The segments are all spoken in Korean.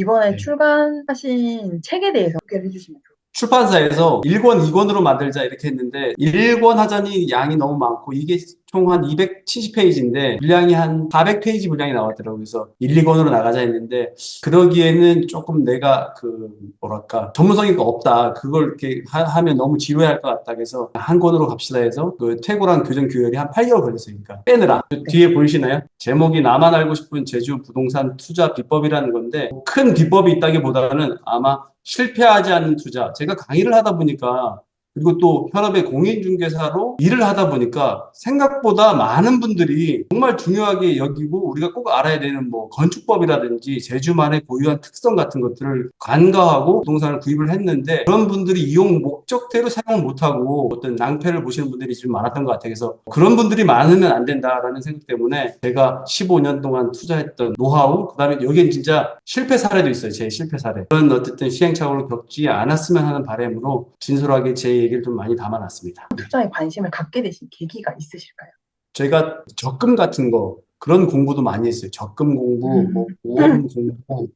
이번에 네. 출간하신 책에 대해서 소개를 해주시면 좋을 출판사에서 1권, 2권으로 만들자 이렇게 했는데 1권 하자니 양이 너무 많고 이게 총 한 270페이지인데 분량이 한 400페이지 분량이 나왔더라고요. 그래서 1, 2권으로 나가자 했는데 그러기에는 조금 내가 뭐랄까 전문성이 없다. 그걸 이렇게 하면 너무 지루할 것 같다. 그래서 한 권으로 갑시다 해서 그 퇴고랑 교정 교열이 한 8개월 걸렸어요. 그러니까 빼느라. 그 때. 뒤에 보이시나요? 제목이 나만 알고 싶은 제주 부동산 투자 비법이라는 건데 큰 비법이 있다기보다는 아마 실패하지 않는 투자. 제가 강의를 하다 보니까 그리고 또 현업의 공인중개사로 일을 하다 보니까 생각보다 많은 분들이 정말 중요하게 여기고 우리가 꼭 알아야 되는 뭐 건축법이라든지 제주만의 고유한 특성 같은 것들을 간과하고 부동산을 구입을 했는데 그런 분들이 이용 목적대로 사용을 못하고 어떤 낭패를 보시는 분들이 좀 많았던 것 같아요. 그래서 그런 분들이 많으면 안 된다라는 생각 때문에 제가 15년 동안 투자했던 노하우, 그다음에 여기엔 진짜 실패 사례도 있어요. 제 실패 사례. 그런 어쨌든 시행착오를 겪지 않았으면 하는 바람으로 진솔하게 제 얘기를 좀 많이 담아놨습니다. 투자에 관심을 갖게 되신 계기가 있으실까요? 제가 적금 같은 거 그런 공부도 많이 했어요. 적금 공부, 음. 뭐 보험 공부,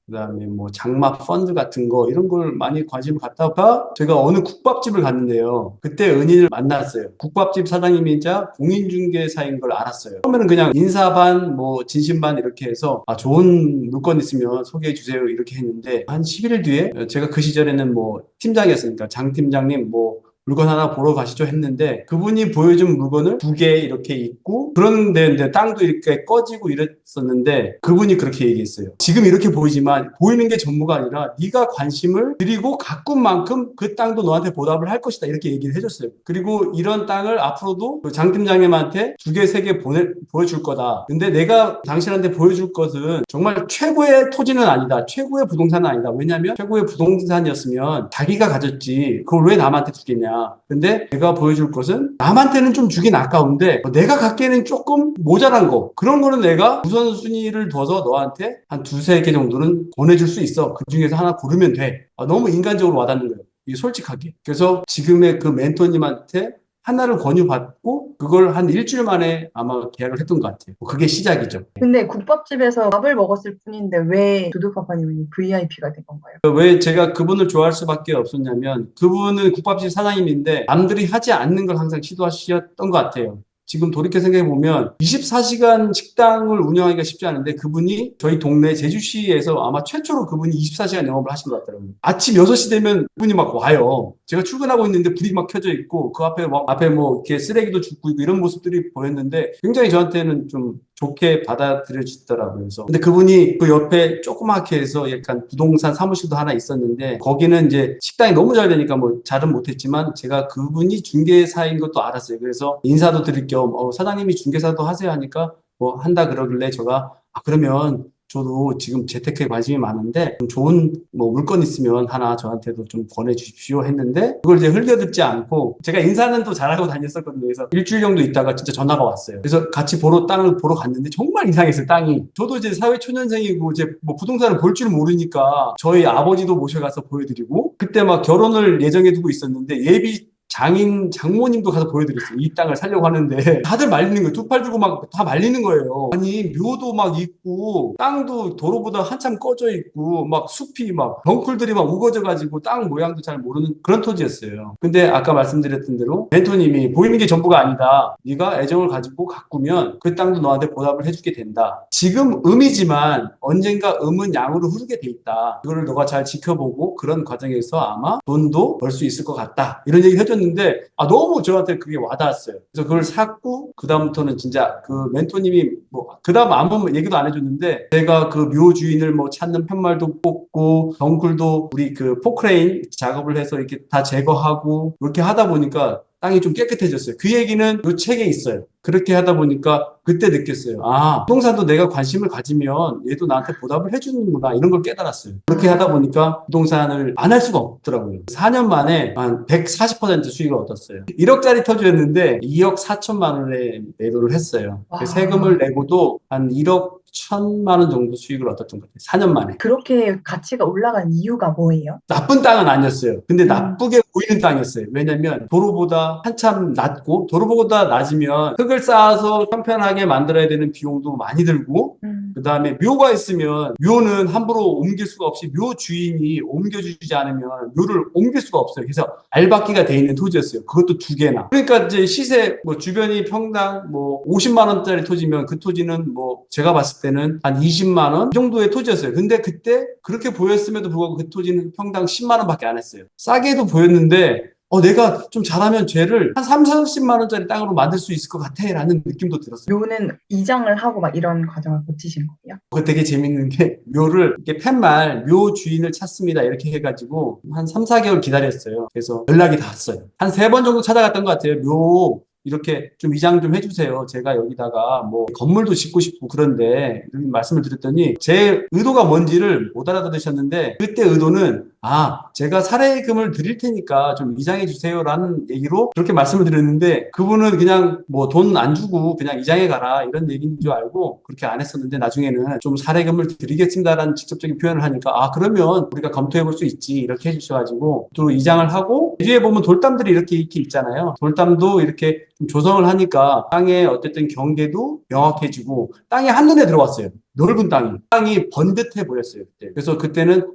그다음에 뭐 장막 펀드 같은 거 이런 걸 많이 관심을 갖다가 제가 어느 국밥집을 갔는데요. 그때 은인을 만났어요. 국밥집 사장님이자 공인중개사인 걸 알았어요. 처음에는 그냥 인사반, 뭐 진심반 이렇게 해서 아 좋은 물건 있으면 소개해 주세요 이렇게 했는데 한 11일 뒤에 제가 그 시절에는 뭐 팀장이었으니까 장 팀장님 뭐 물건 하나 보러 가시죠 했는데 그분이 보여준 물건을 두 개 이렇게 있고 그런데 이제 땅도 이렇게 꺼지고 이랬었는데 그분이 그렇게 얘기했어요. 지금 이렇게 보이지만 보이는 게 전부가 아니라 네가 관심을 들이고 가꾼 만큼 그 땅도 너한테 보답을 할 것이다 이렇게 얘기를 해줬어요. 그리고 이런 땅을 앞으로도 그장 팀장님한테 두 개, 세 개 보여줄 거다. 근데 내가 당신한테 보여줄 것은 정말 최고의 토지는 아니다. 최고의 부동산은 아니다. 왜냐하면 최고의 부동산이었으면 자기가 가졌지 그걸 왜 남한테 주겠냐. 근데 내가 보여줄 것은 남한테는 좀 주긴 아까운데 내가 갖기에는 조금 모자란 거 그런 거는 내가 우선순위를 둬서 너한테 한 두세 개 정도는 보내줄 수 있어. 그 중에서 하나 고르면 돼. 너무 인간적으로 와닿는 거예요. 이게 솔직하게. 그래서 지금의 그 멘토님한테 하나를 권유받고 그걸 한 일주일 만에 아마 계약을 했던 것 같아요. 그게 시작이죠. 근데 국밥집에서 밥을 먹었을 뿐인데 왜 두두파파님이 VIP가 된 건가요? 왜 제가 그분을 좋아할 수밖에 없었냐면 그분은 국밥집 사장님인데 남들이 하지 않는 걸 항상 시도하셨던 것 같아요. 지금 돌이켜 생각해 보면 24시간 식당을 운영하기가 쉽지 않은데 그분이 저희 동네 제주시에서 아마 최초로 그분이 24시간 영업을 하신 것 같더라고요. 아침 6시 되면 그분이 막 와요. 제가 출근하고 있는데 불이 막 켜져 있고 그 앞에 뭐 이렇게 쓰레기도 줍고 있고 이런 모습들이 보였는데 굉장히 저한테는 좀 좋게 받아들여지더라고요. 그래서 근데 그분이 그 옆에 조그맣게 해서 약간 부동산 사무실도 하나 있었는데 거기는 이제 식당이 너무 잘 되니까 뭐 잘은 못했지만 제가 그분이 중개사인 것도 알았어요. 그래서 인사도 드릴 겸 사장님이 중개사도 하세요 하니까 뭐 한다 그러길래 제가 그러면 저도 지금 재테크에 관심이 많은데 좀 좋은 뭐 물건 있으면 하나 저한테도 좀 권해주십시오 했는데 그걸 이제 흘겨듣지 않고 제가 인사는 또 잘하고 다녔었거든요. 그래서 일주일 정도 있다가 진짜 전화가 왔어요. 그래서 같이 땅을 보러 갔는데 정말 이상했어요. 땅이. 저도 이제 사회초년생이고 이제 뭐 부동산을 볼 줄 모르니까 저희 아버지도 모셔가서 보여드리고 그때 막 결혼을 예정해 두고 있었는데 예비 장모님도 가서 보여드렸어요. 이 땅을 살려고 하는데 다들 말리는 거예요. 두 팔 들고 막 다 말리는 거예요. 아니 묘도 막 있고 땅도 도로보다 한참 꺼져 있고 막 숲이 막 덩쿨들이 막 우거져 가지고 땅 모양도 잘 모르는 그런 토지였어요. 근데 아까 말씀드렸던 대로 멘토님이 보이는 게 전부가 아니다. 네가 애정을 가지고 가꾸면 그 땅도 너한테 보답을 해주게 된다. 지금 음이지만 언젠가 음은 양으로 흐르게 돼 있다. 그거를 너가 잘 지켜보고 그런 과정에서 아마 돈도 벌 수 있을 것 같다. 이런 얘기 해줬는데 너무 저한테 그게 와닿았어요. 그래서 그걸 샀고 그다음부터는 진짜 그 멘토님이 뭐 그다음 아무 얘기도 안 해줬는데 제가 그 묘 주인을 뭐 찾는 편말도 뽑고 덩굴도 우리 그 포크레인 작업을 해서 이렇게 다 제거하고 이렇게 하다 보니까 땅이 좀 깨끗해졌어요. 그 얘기는 이 책에 있어요. 그렇게 하다 보니까 그때 느꼈어요. 부동산도 내가 관심을 가지면 얘도 나한테 보답을 해주는구나 이런 걸 깨달았어요. 그렇게 하다 보니까 부동산을 안 할 수가 없더라고요. 4년 만에 한 140% 수익을 얻었어요. 1억짜리 터주였는데 2억 4천만 원에 매도를 했어요. 와, 세금을 내고도 한 1억 천만 원 정도 수익을 얻었던 것 같아요. 4년 만에. 그렇게 가치가 올라간 이유가 뭐예요? 나쁜 땅은 아니었어요. 근데 음, 나쁘게 보이는 땅이었어요. 왜냐면 도로보다 한참 낮고 도로보다 낮으면 흙을 쌓아서 평평하게 만들어야 되는 비용도 많이 들고 음, 그 다음에 묘가 있으면 묘는 함부로 옮길 수가 없이 묘 주인이 옮겨주지 않으면 묘를 옮길 수가 없어요. 그래서 알박기가 돼 있는 토지였어요. 그것도 두 개나. 그러니까 이제 시세 뭐 주변이 평당 뭐 50만 원짜리 토지면 그 토지는 뭐 제가 봤을 때는 한 20만 원 정도의 토지였어요. 근데 그때 그렇게 보였음에도 불구하고 그 토지는 평당 10만 원밖에 안 했어요. 싸게도 보였는데 내가 좀 잘하면 쟤를 한 3, 40만 원짜리 땅으로 만들 수 있을 것 같아 라는 느낌도 들었어요. 묘는 이장을 하고 막 이런 과정을 거치신 거예요? 그거 되게 재밌는 게 묘를 이렇게 팻말 묘 주인을 찾습니다 이렇게 해가지고 한 3, 4개월 기다렸어요. 그래서 연락이 다 왔어요. 한 3번 정도 찾아갔던 것 같아요. 묘 이렇게 좀 이장 좀 해주세요. 제가 여기다가 뭐 건물도 짓고 싶고 그런데 이렇게 말씀을 드렸더니 제 의도가 뭔지를 못 알아들으셨는데 그때 의도는 제가 사례금을 드릴 테니까 좀 이장해 주세요라는 얘기로 그렇게 말씀을 드렸는데 그분은 그냥 뭐 돈 안 주고 그냥 이장해 가라 이런 얘기인 줄 알고 그렇게 안 했었는데 나중에는 좀 사례금을 드리겠습니다라는 직접적인 표현을 하니까 그러면 우리가 검토해 볼 수 있지 이렇게 해주셔가지고 또 이장을 하고 뒤에 보면 돌담들이 이렇게 있잖아요. 돌담도 이렇게 좀 조성을 하니까 땅의 어쨌든 경계도 명확해지고 땅이 한눈에 들어왔어요. 넓은 땅이 번듯해 보였어요. 그때. 그래서 그때는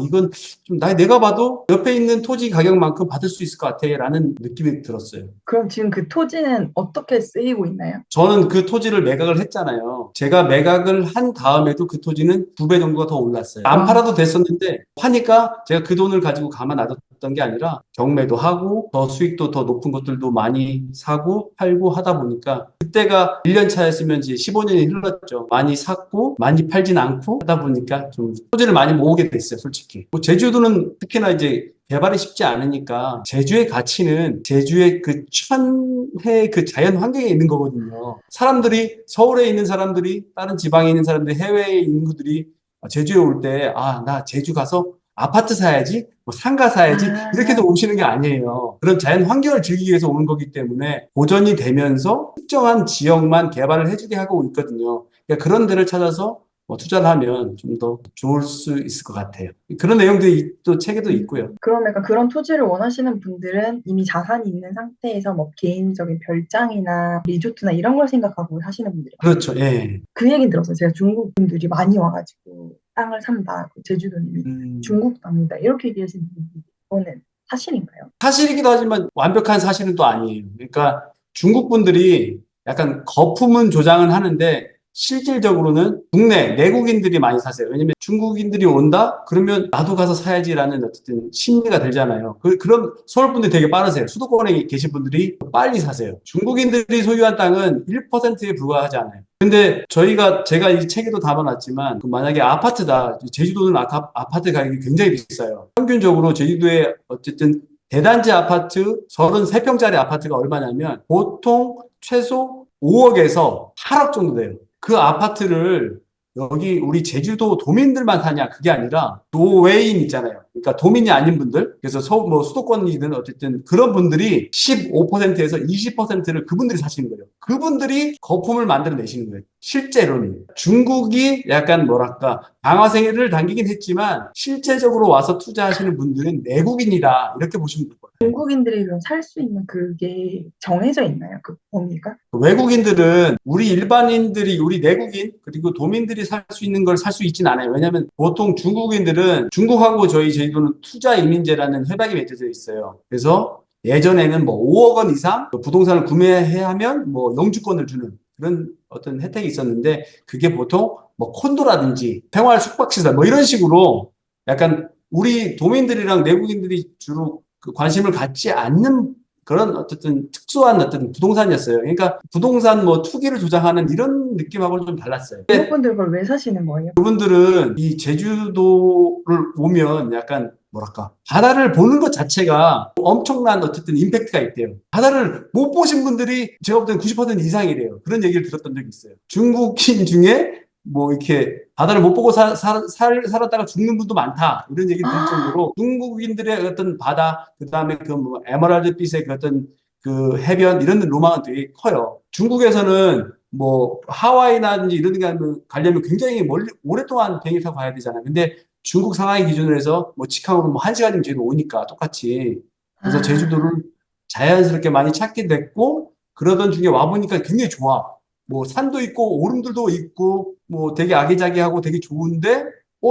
이건 좀 내가 봐도 옆에 있는 토지 가격만큼 받을 수 있을 것 같아라는 느낌이 들었어요. 그럼 지금 그 토지는 어떻게 쓰이고 있나요? 저는 그 토지를 매각을 했잖아요. 제가 매각을 한 다음에도 그 토지는 2배 정도가 더 올랐어요. 안 와, 팔아도 됐었는데 파니까 제가 그 돈을 가지고 가만 놔뒀던 게 아니라 경매도 하고 더 수익도 더 높은 것들도 많이 사고 팔고 하다 보니까 그때가 1년 차였으면 이제 15년이 흘렀죠. 많이 샀고 많이 팔진 않고 하다 보니까 좀 토지를 많이 모으게 됐어요, 솔직히. 뭐 제주도는 특히나 이제 개발이 쉽지 않으니까 제주의 가치는 제주의 그 천혜의 그 자연 환경에 있는 거거든요. 사람들이 서울에 있는 사람들이 다른 지방에 있는 사람들이 해외의 인구들이 제주에 올 때 나 제주 가서 아파트 사야지, 뭐 상가 사야지 이렇게 해서 아, 오시는 게 아니에요. 그런 자연 환경을 즐기기 위해서 오는 거기 때문에 보전이 되면서 특정한 지역만 개발을 해주게 하고 있거든요. 그러니까 그런 데를 찾아서 투자를 하면 좀 더 좋을 수 있을 것 같아요. 그런 내용들이 또 책에도 있고요. 그럼 약간 그런 토지를 원하시는 분들은 이미 자산이 있는 상태에서 뭐 개인적인 별장이나 리조트나 이런 걸 생각하고 사시는 분들이 많아요. 그렇죠. 예. 그 얘기 들었어요. 제가 중국 분들이 많이 와가지고 땅을 산다. 제주도님이 음, 중국 땅이다. 이렇게 얘기하시는 분들이 이거는 사실인가요? 사실이기도 하지만 완벽한 사실은 또 아니에요. 그러니까 중국 분들이 약간 거품은 조장은 하는데 실질적으로는 국내 내국인들이 많이 사세요. 왜냐면 중국인들이 온다? 그러면 나도 가서 사야지라는 어쨌든 심리가 들잖아요. 그런 서울 분들이 되게 빠르세요. 수도권에 계신 분들이 빨리 사세요. 중국인들이 소유한 땅은 1%에 불과하지 않아요. 근데 제가 이 책에도 담아놨지만 만약에 아파트다. 제주도는 아파트 가격이 굉장히 비싸요. 평균적으로 제주도에 어쨌든 대단지 아파트 33평짜리 아파트가 얼마냐면 보통 최소 5억에서 8억 정도 돼요. 그 아파트를 여기 우리 제주도 도민들만 사냐 그게 아니라 도외인 있잖아요. 그러니까 도민이 아닌 분들 그래서 뭐 수도권이든 어쨌든 그런 분들이 15%에서 20%를 그분들이 사시는 거예요. 그분들이 거품을 만들어내시는 거예요. 실제로는 중국이 약간 뭐랄까 방아쇠를 당기긴 했지만 실제적으로 와서 투자하시는 분들은 내국인이다 이렇게 보시면 될 거예요. 중국인들이 그럼 살 수 있는 그게 정해져 있나요? 그 범위가? 외국인들은 우리 일반인들이 우리 내국인 그리고 도민들이 살 수 있는 걸 살 수 있진 않아요. 왜냐하면 보통 중국인들은 중국하고 저희 제주도는 투자 이민제라는 협약이 맺어져 있어요. 그래서 예전에는 뭐 5억 원 이상 부동산을 구매해야 하면 뭐 영주권을 주는 그런 어떤 혜택이 있었는데 그게 보통 뭐 콘도라든지 생활 숙박시설 뭐 이런 식으로 약간 우리 도민들이랑 내국인들이 주로 그 관심을 갖지 않는 그런 어쨌든 특수한 어떤 부동산이었어요. 그러니까 부동산 뭐 투기를 조장하는 이런 느낌하고는 좀 달랐어요. 근데 중국분들 그걸 왜 사시는 거예요? 그분들은 이 제주도를 오면 약간 뭐랄까 바다를 보는 것 자체가 엄청난 어쨌든 임팩트가 있대요. 바다를 못 보신 분들이 제가 볼 때는 90% 이상이래요. 그런 얘기를 들었던 적이 있어요. 중국인 중에 뭐 이렇게 바다를 못 보고 살았다가 죽는 분도 많다. 이런 얘기 들을 정도로 중국인들의 어떤 바다, 그 다음에 그 뭐 에메랄드빛의 그 어떤 그 해변 이런 로망은 되게 커요. 중국에서는 뭐 하와이라든지 이런 데 가려면 굉장히 멀리 오랫동안 비행기 타고 가야 되잖아요. 근데 중국 상하이 기준으로 해서 뭐 직항으로 뭐 1시간이면 뒤로 오니까 똑같이. 그래서 제주도를 아, 자연스럽게 많이 찾게 됐고 그러던 중에 와보니까 굉장히 좋아. 뭐 산도 있고 오름들도 있고 뭐 되게 아기자기하고 되게 좋은데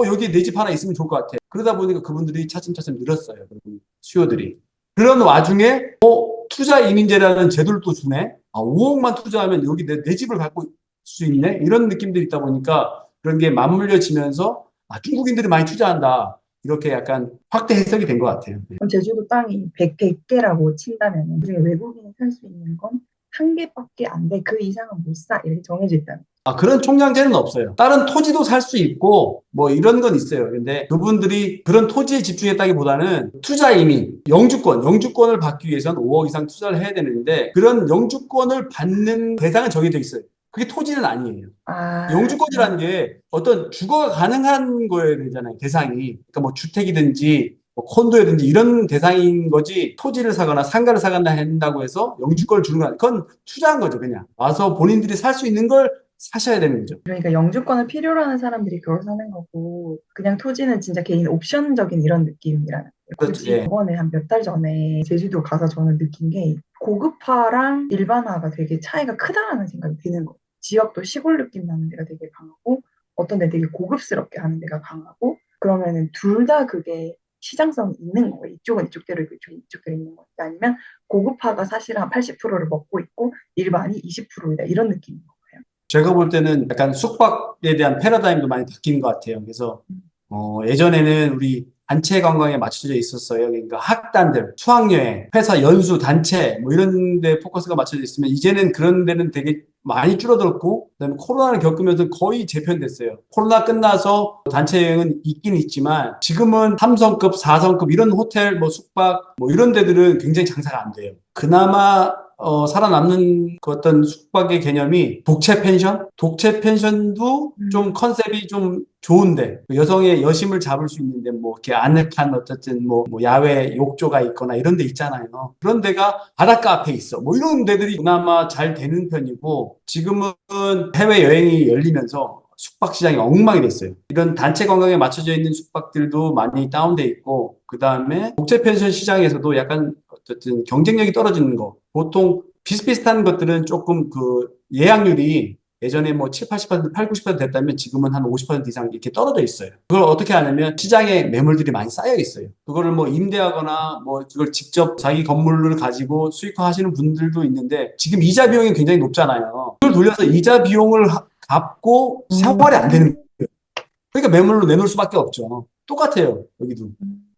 여기 내 집 하나 있으면 좋을 것 같아. 그러다 보니까 그분들이 차츰차츰 늘었어요. 그분 수요들이. 그런 와중에 투자 이민제라는 제도를 또 주네. 5억만 투자하면 여기 내 집을 갖고 있을 수 있네. 이런 느낌들이 있다 보니까 그런 게 맞물려지면서 중국인들이 많이 투자한다. 이렇게 약간 확대 해석이 된 것 같아요. 네. 그럼 제주도 땅이 100개라고 친다면 그중에 외국인이 살 수 있는 건 한 개밖에 안 돼. 그 이상은 못 사. 이렇게 정해져 있다는. 그런 총량제는 없어요. 다른 토지도 살 수 있고, 뭐 이런 건 있어요. 근데 그분들이 그런 토지에 집중했다기보다는 투자 이민, 영주권을 받기 위해서는 5억 이상 투자를 해야 되는데, 그런 영주권을 받는 대상은 정해져 있어요. 그게 토지는 아니에요. 아, 영주권이라는 게 어떤 주거가 가능한 거여야 되잖아요. 대상이. 그러니까 뭐 주택이든지 뭐 콘도든지 이런 대상인 거지 토지를 사거나 상가를 사거나 한다고 해서 영주권을 주는 거 아니에요. 그건 투자한 거죠. 그냥 와서 본인들이 살 수 있는 걸 사셔야 되는 거죠. 그러니까 영주권을 필요로 하는 사람들이 그걸 사는 거고 그냥 토지는 진짜 개인 옵션적인 이런 느낌이라는 거예요. 그렇죠. 굳이 예. 이번에 한 몇 달 전에 제주도 가서 저는 느낀 게 고급화랑 일반화가 되게 차이가 크다라는 생각이 드는 거예요. 지역도 시골 느낌 나는 데가 되게 강하고 어떤 데 되게 고급스럽게 하는 데가 강하고 그러면은 둘 다 그게 시장성이 있는 거예요. 이쪽은 이쪽대로 있고 이쪽은 이쪽대로 있는 거예요. 그러니까 아니면 고급화가 사실 한 80%를 먹고 있고 일반이 20%이다 이런 느낌인 거예요. 제가 볼 때는 약간 숙박에 대한 패러다임도 많이 바뀐 것 같아요. 그래서 예전에는 우리 단체 관광에 맞춰져 있었어요. 그러니까 학단들, 수학여행, 회사 연수, 단체 뭐 이런 데 포커스가 맞춰져 있으면 이제는 그런 데는 되게 많이 줄어들었고 그다음에 코로나를 겪으면서 거의 재편됐어요. 코로나 끝나서 단체 여행은 있긴 있지만 지금은 3성급, 4성급 이런 호텔, 뭐 숙박 뭐 이런 데들은 굉장히 장사가 안 돼요. 그나마 살아남는 그 어떤 숙박의 개념이 독채 펜션? 독채 펜션도 좀 음. 컨셉이 좀 좋은데 그 여성의 여심을 잡을 수 있는데 뭐 이렇게 아늑한 어쨌든 뭐 야외 욕조가 있거나 이런 데 있잖아요. 그런 데가 바닷가 앞에 있어. 뭐 이런 데들이 그나마 잘 되는 편이고 지금은 해외 여행이 열리면서 숙박 시장이 엉망이 됐어요. 이런 단체 관광에 맞춰져 있는 숙박들도 많이 다운돼 있고 그다음에 독채 펜션 시장에서도 약간 어쨌든 경쟁력이 떨어지는 거. 보통 비슷비슷한 것들은 조금 그 예약률이 예전에 뭐 7, 80%, 8, 90% 됐다면 지금은 한 50% 이상 이렇게 떨어져 있어요. 그걸 어떻게 하냐면 시장에 매물들이 많이 쌓여 있어요. 그거를 뭐 임대하거나 뭐 그걸 직접 자기 건물을 가지고 수익화 하시는 분들도 있는데 지금 이자 비용이 굉장히 높잖아요. 그걸 돌려서 이자 비용을 갚고 생활이 안 되는 음. 거예요. 그러니까 매물로 내놓을 수밖에 없죠. 똑같아요. 여기도.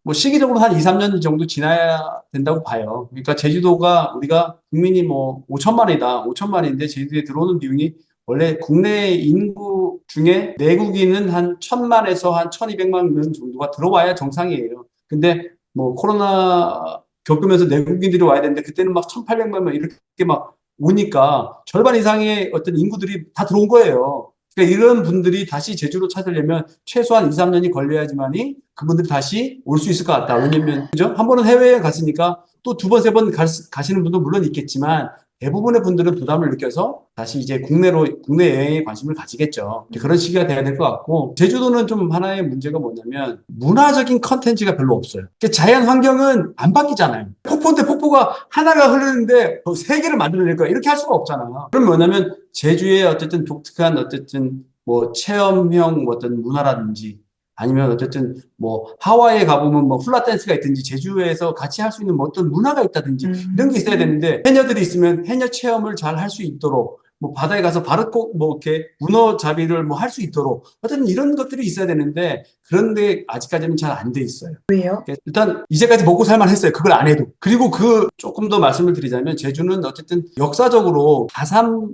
뭐 시기적으로 한 2, 3년 정도 지나야 된다고 봐요. 그러니까 제주도가 우리가 국민이 뭐 5천만 원이다. 5천만 원인데 제주도에 들어오는 비용이 원래 국내 인구 중에 내국인은 한 1,000만에서 한 1,200만 명 정도가 들어와야 정상이에요. 근데 뭐 코로나 겪으면서 내국인들이 와야 되는데 그때는 막 1,800만 명 이렇게 막 오니까 절반 이상의 어떤 인구들이 다 들어온 거예요. 그러니까 이런 분들이 다시 제주도 찾으려면 최소한 2, 3년이 걸려야지만이 그분들이 다시 올 수 있을 것 같다. 왜냐면, 그죠? 한 번은 해외에 갔으니까 또 두 번, 세 번 가시는 분도 물론 있겠지만 대부분의 분들은 부담을 느껴서 다시 이제 국내 여행에 관심을 가지겠죠. 이제 그런 시기가 돼야 될 것 같고, 제주도는 좀 하나의 문제가 뭐냐면 문화적인 컨텐츠가 별로 없어요. 자연 환경은 안 바뀌잖아요. 폭포인데 폭포가 하나가 흐르는데 세 개를 만들어낼 거야. 이렇게 할 수가 없잖아요. 그럼 뭐냐면 제주의 어쨌든 독특한 어쨌든 뭐 체험형 어떤 문화라든지 아니면 어쨌든 뭐 하와이에 가보면 뭐 훌라 댄스가 있든지 제주에서 같이 할 수 있는 뭐 어떤 문화가 있다든지 이런 게 있어야 음. 되는데 해녀들이 있으면 해녀 체험을 잘 할 수 있도록 뭐 바다에 가서 바르고 뭐 이렇게 문어잡이를 뭐 할 수 있도록 어쨌든 이런 것들이 있어야 되는데 그런데 아직까지는 잘 안 돼 있어요. 왜요? 일단 이제까지 먹고 살만 했어요. 그걸 안 해도. 그리고 조금 더 말씀을 드리자면 제주는 어쨌든 역사적으로 다삼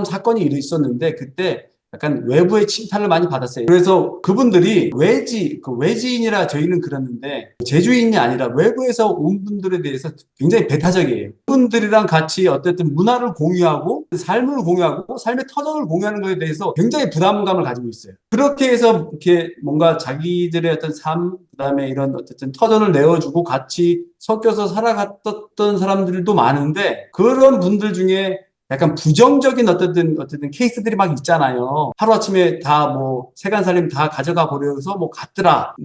사건이 있었는데 그때 약간 외부의 침탈을 많이 받았어요. 그래서 그분들이 외지인이라 저희는 그랬는데 제주인이 아니라 외부에서 온 분들에 대해서 굉장히 배타적이에요. 그분들이랑 같이 어쨌든 문화를 공유하고 삶을 공유하고 삶의 터전을 공유하는 것에 대해서 굉장히 부담감을 가지고 있어요. 그렇게 해서 이렇게 뭔가 자기들의 어떤 삶, 그다음에 이런 어쨌든 터전을 내어주고 같이 섞여서 살아갔던 사람들도 많은데 그런 분들 중에 약간 부정적인 어쨌든 케이스들이 막 있잖아요. 하루아침에 다 뭐 세간 살림 다 가져가 버려서 뭐 갔더라.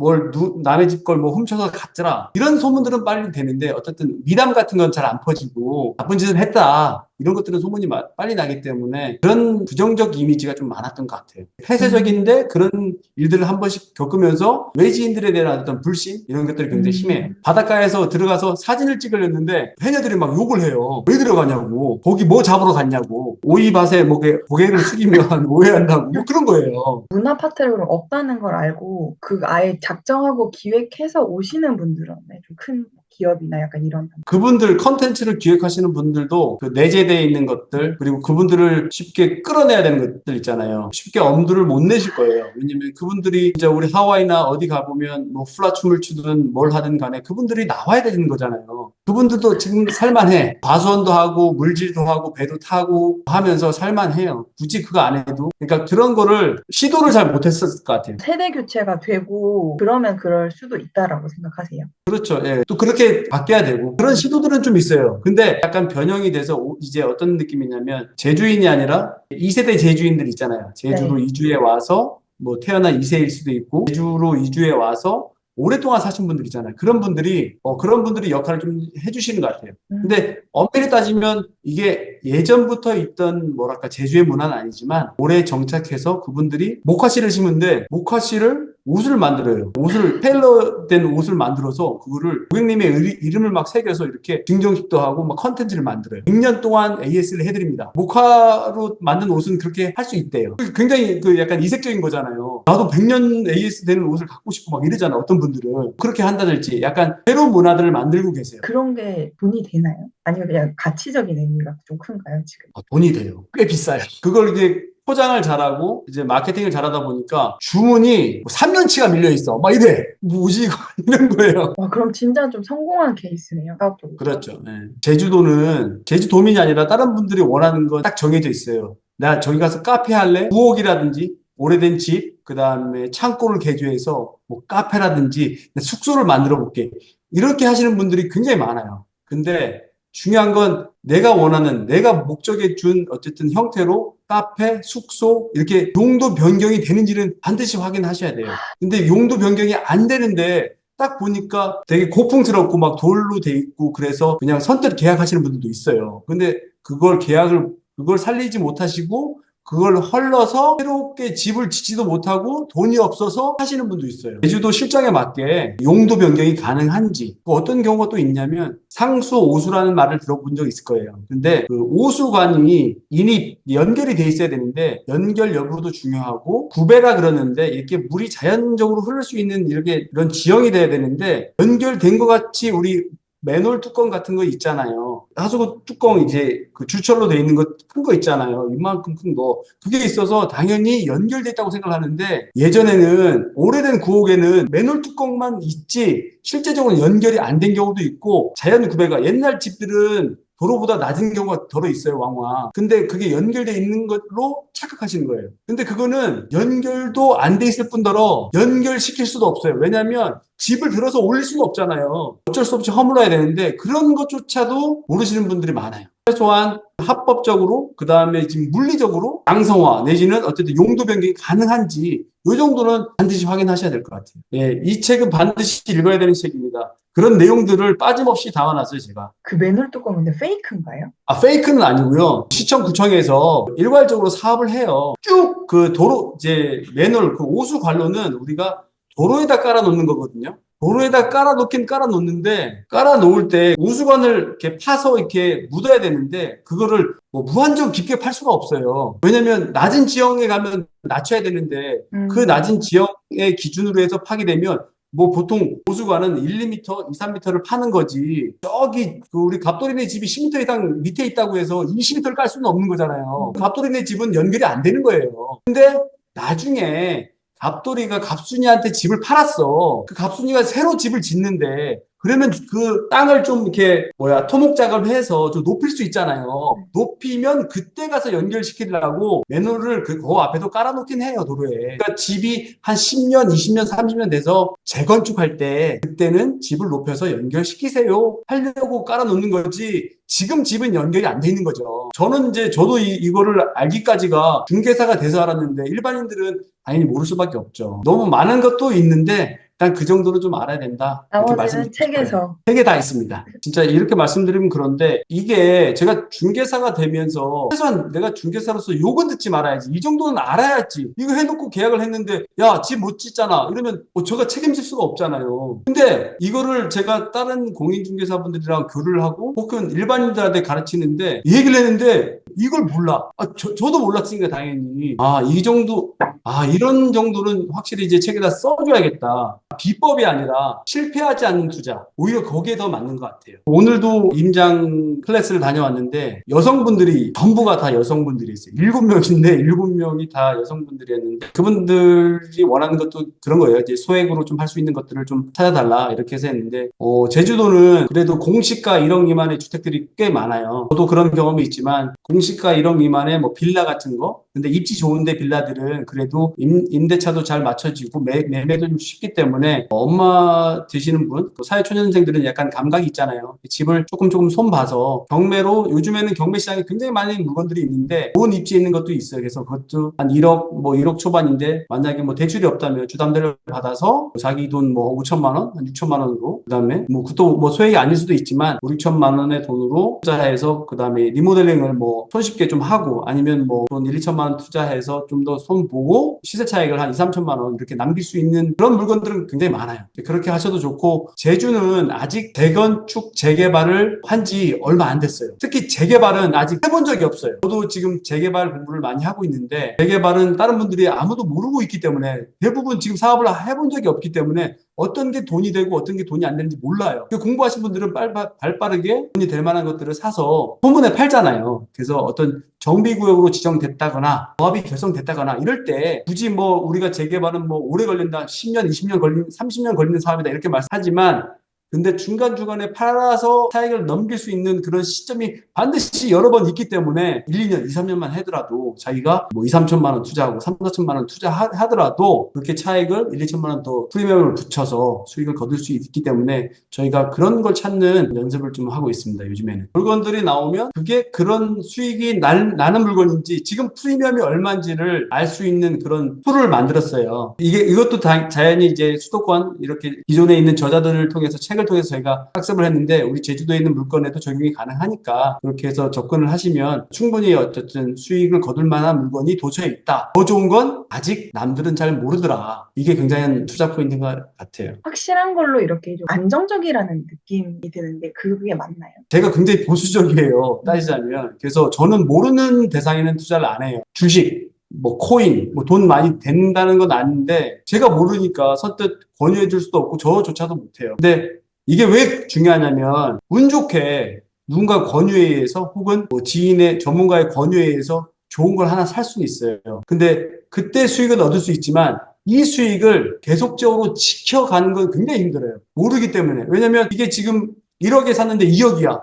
남의 집 걸 뭐 훔쳐서 갔더라. 이런 소문들은 빨리 되는데 어쨌든 미담 같은 건 잘 안 퍼지고 나쁜 짓을 했다. 이런 것들은 소문이 빨리 나기 때문에 그런 부정적 이미지가 좀 많았던 것 같아요. 음, 폐쇄적인데 그런 일들을 한 번씩 겪으면서 외지인들에 대한 어떤 불신 이런 것들이 굉장히 심해요. 음. 바닷가에서 들어가서 사진을 찍으려는데 해녀들이 막 욕을 해요. 왜 들어가냐고. 거기 뭐 잡으러 갔냐고. 오이밭에 뭐 고개를 숙이면 오해한다고. 뭐 그런 거예요. 문화 파트너가 없다는 걸 알고 그 아예 작정하고 기획해서 오시는 분들은 좀 큰 기업이나 약간 이런 그분들 컨텐츠를 기획하시는 분들도 그 내재되어 있는 것들 그리고 그분들을 쉽게 끌어내야 되는 것들 있잖아요. 쉽게 엄두를 못 내실 거예요. 왜냐면 그분들이 이제 우리 하와이나 어디 가보면 뭐 훌라춤을 추든 뭘 하든 간에 그분들이 나와야 되는 거잖아요. 그분들도 지금 살만해. 과수원도 하고 물질도 하고 배도 타고 하면서 살만해요. 굳이 그거 안 해도. 그러니까 그런 거를 시도를 잘 못했을 것 같아요. 세대 교체가 되고 그러면 그럴 수도 있다라고 생각하세요. 그렇죠. 예. 또 그렇게 바뀌어야 되고 그런 시도들은 좀 있어요. 근데 약간 변형이 돼서 이제 어떤 느낌이냐면 제주인이 아니라 2세대 제주인들 있잖아요. 제주로 네. 이주해 와서 뭐 태어난 2세일 수도 있고 제주로 이주해 와서 오랫동안 사신 분들 있잖아요. 그런 분들이 역할을 좀 해주시는 것 같아요. 음, 근데 엄밀히 따지면 이게 예전부터 있던 뭐랄까 제주의 문화는 아니지만 오래 정착해서 그분들이 목화씨를 심는데 목화씨를 옷을 만들어요. 테일러된 옷을 만들어서 그거를 고객님의 이름을 막 새겨서 이렇게 증정식도 하고 막 컨텐츠를 만들어요. 100년 동안 AS를 해드립니다. 목화로 만든 옷은 그렇게 할 수 있대요. 굉장히 그 약간 이색적인 거잖아요. 나도 100년 AS 되는 옷을 갖고 싶고 막 이러잖아. 어떤 분들은. 그렇게 한다든지 약간 새로운 문화들을 만들고 계세요. 그런 게 돈이 되나요? 아니면 그냥 가치적인 의미가 좀 큰가요, 지금? 돈이 돼요. 꽤 비싸요. 그걸 이제 포장을 잘하고 이제 마케팅을 잘하다 보니까 주문이 3년치가 밀려 있어. 막 이래. 뭐지 이거 이런 거예요. 와, 그럼 진짜 좀 성공한 케이스네요, 사업적으로. 그렇죠. 네. 제주도는 제주도민이 아니라 다른 분들이 원하는 건 딱 정해져 있어요. 나 저기 가서 카페 할래? 부엌이라든지 오래된 집, 그 다음에 창고를 개조해서 뭐 카페라든지 숙소를 만들어 볼게. 이렇게 하시는 분들이 굉장히 많아요. 근데 중요한 건 내가 원하는, 내가 목적에 준 어쨌든 형태로 카페, 숙소, 이렇게 용도 변경이 되는지는 반드시 확인하셔야 돼요. 근데 용도 변경이 안 되는데 딱 보니까 되게 고풍스럽고 막 돌로 돼 있고 그래서 그냥 선뜻 계약하시는 분들도 있어요. 근데 그걸 살리지 못하시고 그걸 헐러서 새롭게 집을 짓지도 못하고 돈이 없어서 하시는 분도 있어요. 제주도 실정에 맞게 용도 변경이 가능한지 또 어떤 경우가 또 있냐면 상수 오수라는 말을 들어본 적 있을 거예요. 근데 그 오수관이 인이 연결이 돼 있어야 되는데 연결 여부도 중요하고 구배라 그러는데 이렇게 물이 자연적으로 흐를 수 있는 이런 지형이 돼야 되는데 연결된 것 같이 우리 맨홀 뚜껑 같은 거 있잖아요. 하수구 뚜껑 이제 그 줄철로 돼 있는 거 큰 거 있잖아요. 이만큼 큰 거. 그게 있어서 당연히 연결돼 있다고 생각하는데 예전에는 오래된 구옥에는 맨홀 뚜껑만 있지 실제적으로 연결이 안 된 경우도 있고 자연 구배가 옛날 집들은 도로보다 낮은 경우가 더러 있어요, 왕왕. 근데 그게 연결돼 있는 걸로 착각하시는 거예요. 근데 그거는 연결도 안 돼 있을 뿐더러 연결시킬 수도 없어요. 왜냐하면 집을 들어서 올릴 수는 없잖아요. 어쩔 수 없이 허물어야 되는데 그런 것조차도 모르시는 분들이 많아요. 최소한 합법적으로 그 다음에 지금 물리적으로 양성화 내지는 어쨌든 용도 변경이 가능한지 이 정도는 반드시 확인하셔야 될 것 같아요. 예, 이 책은 반드시 읽어야 되는 책입니다. 그런 내용들을 빠짐없이 담아놨어요, 제가. 그 맨홀 뚜껑 근데 페이크인가요? 페이크는 아니고요. 시청 구청에서 일괄적으로 사업을 해요. 쭉 그 도로 이제 맨홀 그 오수 관로는 우리가 도로에다 깔아 놓는 거거든요. 도로에다 깔아 놓는데 깔아 놓을 때 오수관을 이렇게 파서 이렇게 묻어야 되는데 그거를 뭐 무한정 깊게 팔 수가 없어요. 왜냐면 낮은 지형에 가면 낮춰야 되는데 그 음, 낮은 지형의 기준으로 해서 파게 되면 뭐 보통 보수관은 1, 2m, 2, 3m를 파는 거지. 저기 그 우리 갑돌이네 집이 10m 이상 밑에 있다고 해서 20m를 깔 수는 없는 거잖아요. 갑돌이네 집은 연결이 안 되는 거예요. 근데 나중에 갑돌이가 갑순이한테 집을 팔았어. 그 갑순이가 새로 집을 짓는데 그러면 그 땅을 좀 이렇게 토목 작업을 해서 좀 높일 수 있잖아요. 네. 높이면 그때 가서 연결시키려고 맨홀을 그 앞에도 깔아놓긴 해요, 도로에. 그러니까 집이 한 10년, 20년, 30년 돼서 재건축할 때 그때는 집을 높여서 연결시키세요 하려고 깔아놓는 거지. 지금 집은 연결이 안 돼 있는 거죠. 저는 이제 저도 이거를 알기까지가 중개사가 돼서 알았는데 일반인들은 당연히 모를 수밖에 없죠. 너무 많은 것도 있는데 일단 그 정도는 좀 알아야 된다. 이렇게 나머지는 말씀드리고 싶어요. 책에서. 세 개 다 있습니다. 진짜 이렇게 말씀드리면 그런데 이게 제가 중개사가 되면서 최소한 내가 중개사로서 욕은 듣지 말아야지. 이 정도는 알아야지. 이거 해놓고 계약을 했는데 야, 집 못 짓잖아. 이러면 제가 책임질 수가 없잖아요. 근데 이거를 제가 다른 공인중개사분들이랑 교류를 하고 혹은 일반인들한테 가르치는데 이 얘기를 했는데 이걸 몰라. 저도 몰랐으니까 당연히. 이 정도, 이런 정도는 확실히 이제 책에다 써줘야겠다. 비법이 아니라 실패하지 않는 투자. 오히려 거기에 더 맞는 것 같아요. 오늘도 임장 클래스를 다녀왔는데 여성분들이 전부가 다 여성분들이 있어요. 7명인데 7명이 다 여성분들이었는데 그분들이 원하는 것도 그런 거예요. 이제 소액으로 좀 할 수 있는 것들을 좀 찾아달라 이렇게 해서 했는데 제주도는 그래도 공시가 1억 미만의 주택들이 꽤 많아요. 저도 그런 경험이 있지만 공시가 1억 미만의 뭐 빌라 같은 거 근데 입지 좋은데 빌라들은 그래도 임대차도 잘 맞춰지고 매매도 좀 쉽기 때문에 엄마 되시는 분, 사회초년생들은 약간 감각이 있잖아요. 집을 조금 손봐서 경매로 요즘에는 경매 시장에 굉장히 많은 물건들이 있는데 좋은 입지에 있는 것도 있어요. 그래서 그것도 한 1억, 1억 초반인데 만약에 대출이 없다면 주담대를 받아서 자기 돈 5천만 원, 한 6천만 원으로 그다음에 그것도 소액이 아닐 수도 있지만 5, 6천만 원의 돈으로 투자해서 그다음에 리모델링을 손쉽게 좀 하고 아니면 돈 1, 2천만 원 투자해서 좀 더 손 보고 시세 차익을 한 2, 3천만 원 이렇게 남길 수 있는 그런 물건들은 굉장히 많아요. 그렇게 하셔도 좋고 제주는 아직 재건축 재개발을 한 지 얼마 안 됐어요. 특히 재개발은 아직 해본 적이 없어요. 저도 지금 재개발 공부를 많이 하고 있는데 재개발은 다른 분들이 아무도 모르고 있기 때문에 대부분 지금 사업을 해본 적이 없기 때문에 어떤 게 돈이 되고 어떤 게 돈이 안 되는지 몰라요. 공부하신 분들은 발빠르게 돈이 될 만한 것들을 사서 소문에 팔잖아요. 그래서 어떤 정비구역으로 지정됐다거나 조합이 결성됐다거나 이럴 때 굳이 우리가 재개발은 오래 걸린다, 10년, 20년 걸린, 30년 걸리는 사업이다 이렇게 말하지만 근데 중간중간에 팔아서 차익을 넘길 수 있는 그런 시점이 반드시 여러 번 있기 때문에 1, 2년, 2, 3년만 하더라도 자기가 2, 3천만 원 투자하고 3, 4천만 원 투자하더라도 그렇게 차익을 1, 2천만 원 더 프리미엄을 붙여서 수익을 거둘 수 있기 때문에 저희가 그런 걸 찾는 연습을 좀 하고 있습니다. 요즘에는. 물건들이 나오면 그게 그런 수익이 나는 물건인지 지금 프리미엄이 얼마인지를 알 수 있는 그런 툴을 만들었어요. 이것도 자연히 이제 수도권 이렇게 기존에 있는 저자들을 통해서 책을 통해서 저희가 학습을 했는데 우리 제주도에 있는 물건에도 적용이 가능하니까 그렇게 해서 접근을 하시면 충분히 어쨌든 수익을 거둘 만한 물건이 도처에 있다. 더 좋은 건 아직 남들은 잘 모르더라. 이게 굉장히 투자 포인트인 것 같아요. 확실한 걸로 이렇게 좀 안정적이라는 느낌이 드는데 그게 맞나요? 제가 굉장히 보수적이에요. 따지자면. 그래서 저는 모르는 대상에는 투자를 안 해요. 주식, 코인, 돈 많이 된다는 건 아닌데 제가 모르니까 선뜻 권유해 줄 수도 없고 저조차도 못해요. 근데 이게 왜 중요하냐면 운 좋게 누군가 권유에 의해서 혹은 지인의 전문가의 권유에 의해서 좋은 걸 하나 살 수는 있어요. 근데 그때 수익은 얻을 수 있지만 이 수익을 계속적으로 지켜가는 건 굉장히 힘들어요. 모르기 때문에. 왜냐면 이게 지금 1억에 샀는데 2억이야.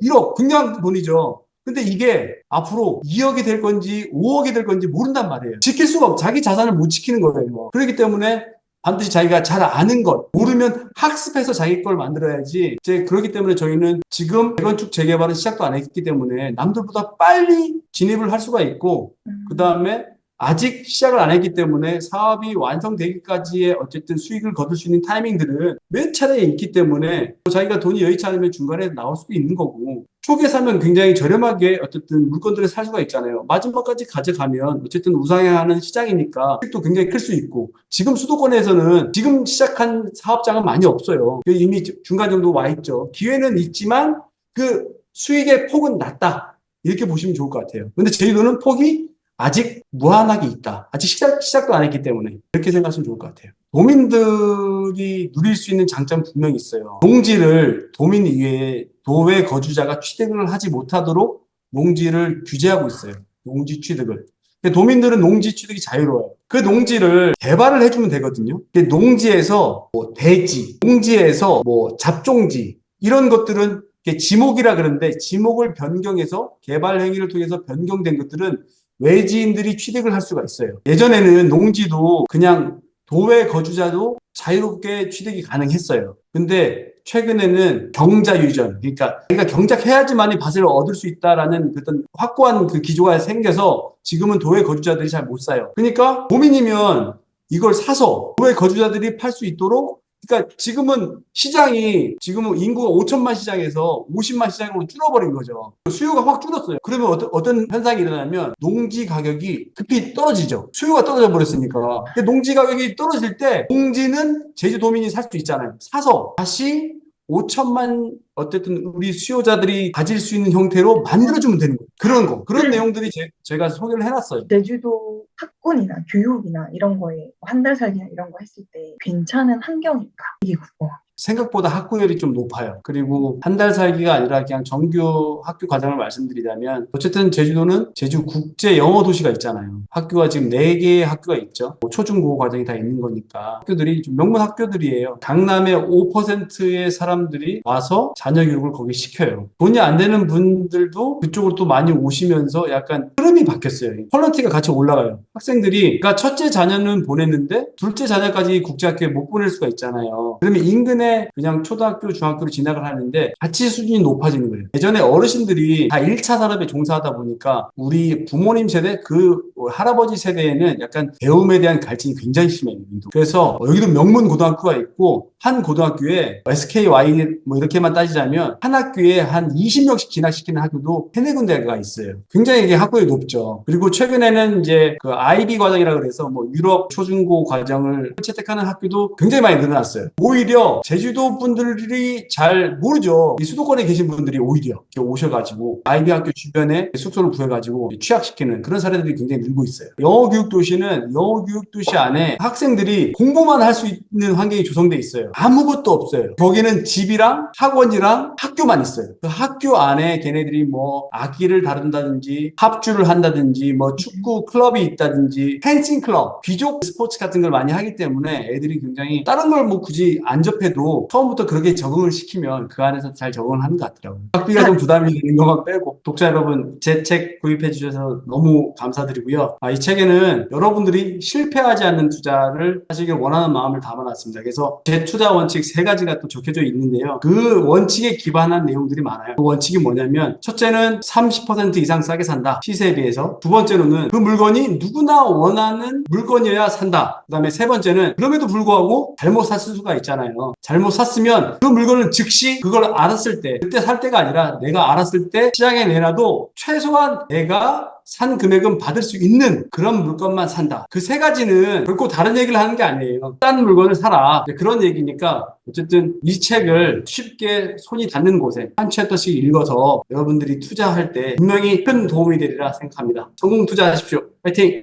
1억 굉장한 돈이죠. 근데 이게 앞으로 2억이 될 건지 5억이 될 건지 모른단 말이에요. 지킬 수가 없고 자기 자산을 못 지키는 거예요. 그렇기 때문에 반드시 자기가 잘 아는 것, 모르면 학습해서 자기 걸 만들어야지. 이제 그렇기 때문에 저희는 지금 재건축 재개발은 시작도 안 했기 때문에 남들보다 빨리 진입을 할 수가 있고, 그 다음에 아직 시작을 안 했기 때문에 사업이 완성되기까지의 어쨌든 수익을 거둘 수 있는 타이밍들은 몇 차례에 있기 때문에 자기가 돈이 여의치 않으면 중간에 나올 수도 있는 거고 초기에 사면 굉장히 저렴하게 어쨌든 물건들을 살 수가 있잖아요. 마지막까지 가져가면 어쨌든 우상향하는 시장이니까 수익도 굉장히 클 수 있고 지금 수도권에서는 지금 시작한 사업장은 많이 없어요. 이미 중간 정도 와 있죠. 기회는 있지만 그 수익의 폭은 낮다. 이렇게 보시면 좋을 것 같아요. 근데 제주도는 폭이 아직 무한하게 있다. 아직 시작도 안 했기 때문에 이렇게 생각하시면 좋을 것 같아요. 도민들이 누릴 수 있는 장점 분명히 있어요. 농지를 도민 이외에 도외 거주자가 취득을 하지 못하도록 농지를 규제하고 있어요. 농지 취득을. 도민들은 농지 취득이 자유로워요. 그 농지를 개발을 해주면 되거든요. 농지에서 뭐 대지, 농지에서 뭐 잡종지 이런 것들은 지목이라 그러는데 지목을 변경해서 개발 행위를 통해서 변경된 것들은 외지인들이 취득을 할 수가 있어요. 예전에는 농지도 그냥 도외 거주자도 자유롭게 취득이 가능했어요. 근데 최근에는 경자유전, 그러니까 우리가 경작해야지만이 밭을 얻을 수 있다라는 어떤 확고한 그 기조가 생겨서 지금은 도외 거주자들이 잘 못 사요. 그러니까 도민이면 이걸 사서 도외 거주자들이 팔 수 있도록, 그러니까 지금은 시장이 지금은 인구가 5천만 시장에서 50만 시장으로 줄어버린 거죠. 수요가 확 줄었어요. 그러면 어떤 현상이 일어나면 농지 가격이 급히 떨어지죠. 수요가 떨어져 버렸으니까. 근데 농지 가격이 떨어질 때 농지는 제주도민이 살 수 있잖아요. 사서 다시 5천만 어쨌든 우리 수요자들이 가질 수 있는 형태로 만들어주면 되는 거예요. 그런 내용들이 제가 소개를 해놨어요. 제주도 학군이나 교육이나 이런 거에 한 달 살기나 이런 거 했을 때 괜찮은 환경일까? 이게 궁금해요. 생각보다 학구열이 좀 높아요. 그리고 한 달 살기가 아니라 그냥 정규 학교 과정을 말씀드리자면 어쨌든 제주도는 제주 국제 영어 도시가 있잖아요. 학교가 지금 4개의 학교가 있죠. 뭐 초중고 과정이 다 있는 거니까 학교들이 좀 명문 학교들이에요. 강남의 5%의 사람들이 와서 자녀 교육을 거기 시켜요. 돈이 안 되는 분들도 그쪽으로 또 많이 오시면서 약간 흐름이 바뀌었어요. 퀄리티가 같이 올라가요. 학생들이 그러니까 첫째 자녀는 보냈는데 둘째 자녀까지 국제학교에 못 보낼 수가 있잖아요. 그러면 인근에 그냥 초등학교, 중학교로 진학을 하는데 가치 수준이 높아지는 거예요. 예전에 어르신들이 다 1차 산업에 종사하다 보니까 우리 부모님 세대, 그 할아버지 세대에는 약간 배움에 대한 갈증이 굉장히 심해요. 그래서 여기도 명문 고등학교가 있고 한 고등학교에 SKY 뭐 이렇게만 따지자면 한 학교에 한 20명씩 진학시키는 학교도 3-4군데가 있어요. 굉장히 이게 학구열이 높죠. 그리고 최근에는 이제 그 IB 과정이라 그래서 뭐 유럽 초중고 과정을 채택하는 학교도 굉장히 많이 늘어났어요. 오히려 제주도 분들이 잘 모르죠. 이 수도권에 계신 분들이 오히려 이렇게 오셔가지고 IB 학교 주변에 숙소를 구해가지고 취학시키는 그런 사례들이 굉장히 늘고 있어요. 영어 교육 도시는 영어 교육 도시 안에 학생들이 공부만 할 수 있는 환경이 조성돼 있어요. 아무것도 없어요. 거기는 집이랑 학원이랑 학교만 있어요. 그 학교 안에 걔네들이 뭐 악기를 다룬다든지 합주를 한다든지 뭐 축구 클럽이 있다든지 펜싱 클럽, 귀족 스포츠 같은 걸 많이 하기 때문에 애들이 굉장히 다른 걸 뭐 굳이 안 접해도 처음부터 그렇게 적응을 시키면 그 안에서 잘 적응을 하는 것 같더라고요. 학비가 좀 부담이 되는 것만 빼고 독자 여러분 제 책 구입해 주셔서 너무 감사드리고요. 이 책에는 여러분들이 실패하지 않는 투자를 하시길 원하는 마음을 담아놨습니다. 그래서 제 투자 원칙 3가지가 또 적혀져 있는데요. 그 원칙에 기반한 내용들이 많아요. 그 원칙이 뭐냐면 첫째는 30% 이상 싸게 산다. 시세에 비해서. 두 번째로는 그 물건이 누구나 원하는 물건이어야 산다. 그 다음에 세 번째는 그럼에도 불구하고 잘못 샀을 수가 있잖아요. 잘못 샀으면 그 물건을 즉시 그걸 알았을 때 그때 살 때가 아니라 내가 알았을 때 시장에 내놔도 최소한 내가 산 금액은 받을 수 있는 그런 물건만 산다. 그 3가지는 결코 다른 얘기를 하는 게 아니에요. 싼 물건을 사라. 그런 얘기니까 어쨌든 이 책을 쉽게 손이 닿는 곳에 한 챕터씩 읽어서 여러분들이 투자할 때 분명히 큰 도움이 되리라 생각합니다. 성공 투자하십시오. 파이팅!